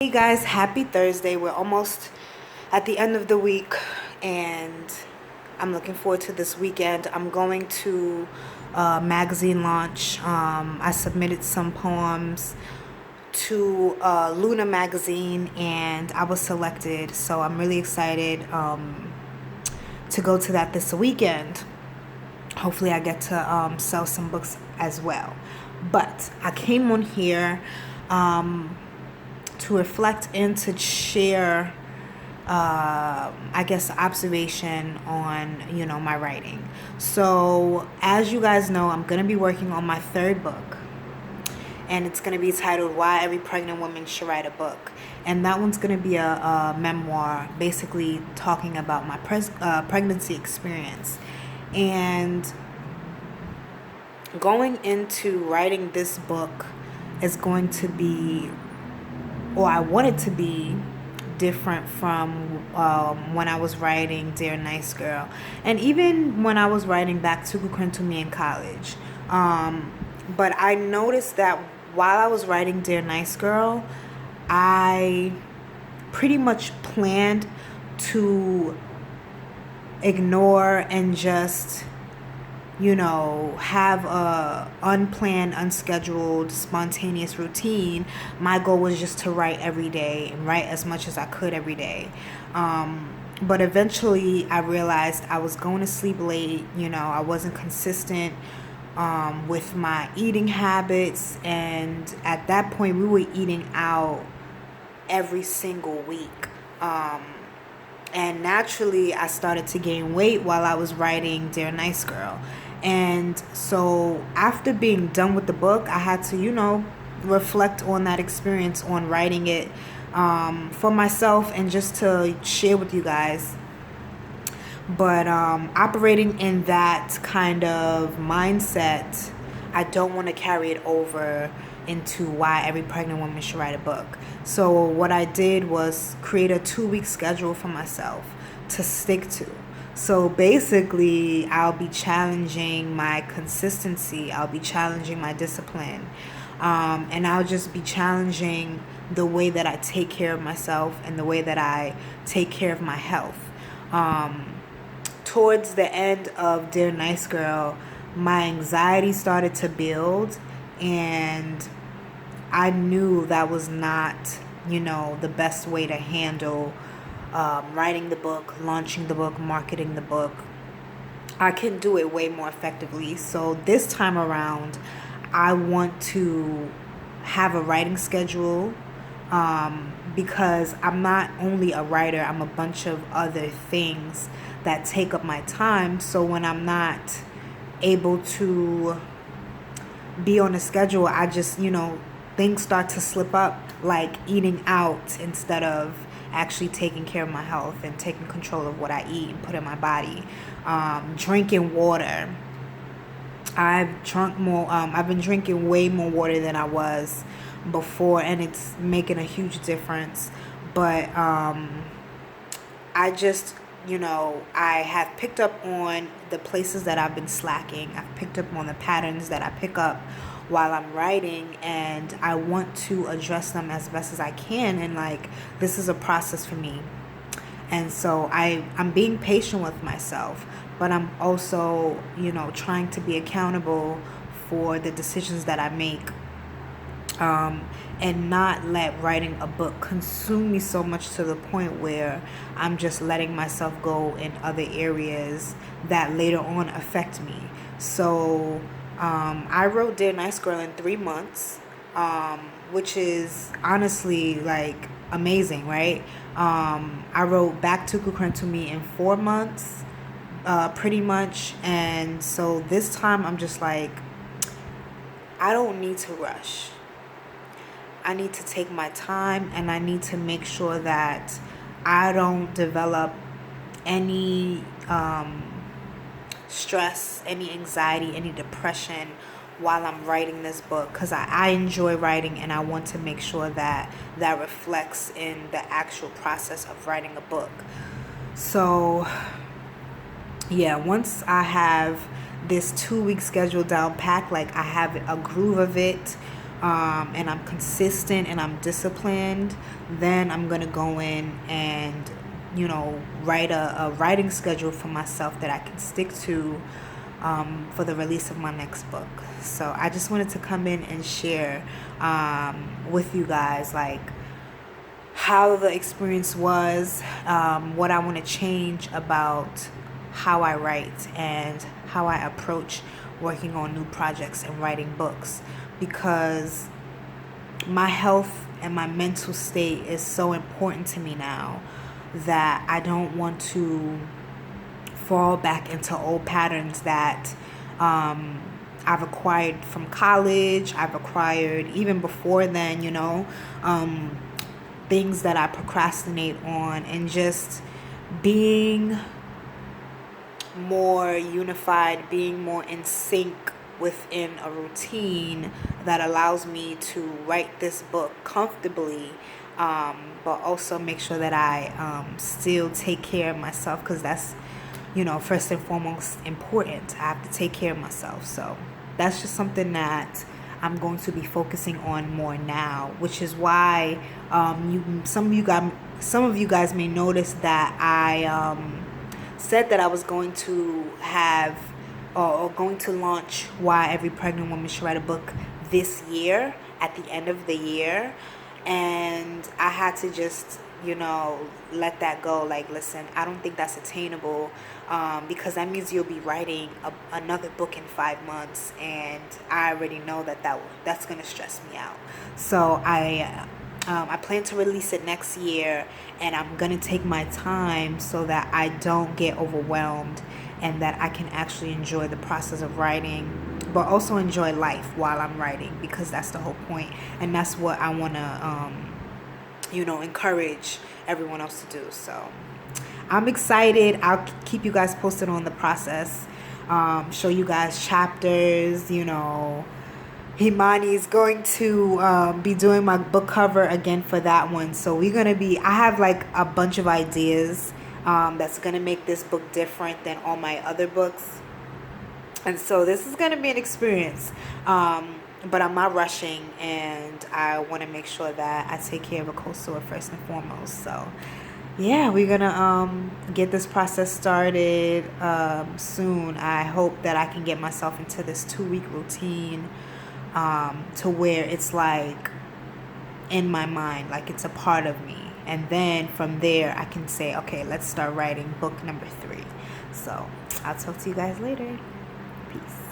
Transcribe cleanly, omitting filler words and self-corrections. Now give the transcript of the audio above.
Hey guys, happy Thursday. We're almost at the end of the week and I'm looking forward to this weekend. I'm going to a magazine launch. I submitted some poems to Luna magazine and I was selected, so I'm really excited to go to that this weekend. Hopefully I get to sell some books as well. But I came on here to reflect and to share, I guess, observation on, my writing. So, as you guys know, I'm going to be working on my third book. And it's going to be titled Why Every Pregnant Woman Should Write a Book. And that one's going to be a memoir, basically talking about my pregnancy experience. And going into writing this book is going to be, or I want it to be, different from when I was writing Dear Nice Girl, and even when I was writing Back to Me in college. But I noticed that while I was writing Dear Nice Girl, I pretty much planned to ignore and just have a unplanned, unscheduled, spontaneous routine. My goal was just to write every day and write as much as I could every day. But eventually I realized I was going to sleep late. I wasn't consistent with my eating habits. And at that point, we were eating out every single week. And naturally, I started to gain weight while I was writing Dear Nice Girl. And so after being done with the book, I had to, reflect on that experience, on writing it for myself and just to share with you guys. But operating in that kind of mindset, I don't want to carry it over into Why Every Pregnant Woman Should Write a Book. So what I did was create a 2-week schedule for myself to stick to. So basically, I'll be challenging my consistency. I'll be challenging my discipline. And I'll just be challenging the way that I take care of myself and the way that I take care of my health. Towards the end of Dear Nice Girl, my anxiety started to build, and I knew that was not, the best way to handle writing the book, launching the book, marketing the book. I can do it way more effectively. So this time around, I want to have a writing schedule because I'm not only a writer, I'm a bunch of other things that take up my time. So when I'm not able to be on a schedule, I just, things start to slip up, like eating out instead of actually taking care of my health and taking control of what I eat and put in my body. Drinking water. I've been drinking way more water than I was before, and it's making a huge difference. But I just, I have picked up on the places that I've been slacking. I've picked up on the patterns that I pick up while I'm writing, and I want to address them as best as I can. And this is a process for me. And so I'm being patient with myself, but I'm also, trying to be accountable for the decisions that I make. And not let writing a book consume me so much to the point where I'm just letting myself go in other areas that later on affect me. So I wrote Dear Nice Girl in 3 months, which is honestly amazing, right? I wrote Back to Me in 4 months, pretty much. And so this time I'm just I don't need to rush. I need to take my time, and I need to make sure that I don't develop any stress, any anxiety, any depression while I'm writing this book, because I enjoy writing, and I want to make sure that that reflects in the actual process of writing a book. So yeah, once I have this 2-week schedule down packed, I have a groove of it, and I'm consistent and I'm disciplined, then I'm going to go in and, write a writing schedule for myself that I can stick to for the release of my next book. So I just wanted to come in and share with you guys, like, how the experience was, what I want to change about how I write and how I approach working on new projects and writing books, because my health and my mental state is so important to me now that I don't want to fall back into old patterns that I've acquired from college, I've acquired even before then, things that I procrastinate on, and just being more unified, being more in sync within a routine that allows me to write this book comfortably, but also make sure that I still take care of myself, because that's, first and foremost important. I have to take care of myself. So that's just something that I'm going to be focusing on more now, which is why some of you guys may notice that I said that I was going to have or going to launch Why Every Pregnant Woman Should Write a Book this year, at the end of the year. And I had to just, let that go. Like, listen, I don't think that's attainable, because that means you'll be writing another book in 5 months. And I already know that's going to stress me out. So I plan to release it next year, and I'm going to take my time so that I don't get overwhelmed and that I can actually enjoy the process of writing, but also enjoy life while I'm writing, because that's the whole point. And that's what I want to, encourage everyone else to do. So I'm excited. I'll keep you guys posted on the process, show you guys chapters, Himani is going to be doing my book cover again for that one. So I have like a bunch of ideas that's going to make this book different than all my other books. And so this is going to be an experience. But I'm not rushing, and I want to make sure that I take care of a co-store first and foremost. So yeah, we're going to get this process started soon. I hope that I can get myself into this 2-week routine, to where it's like in my mind, like it's a part of me. And then from there, I can say, okay, let's start writing book number 3. So I'll talk to you guys later. Peace.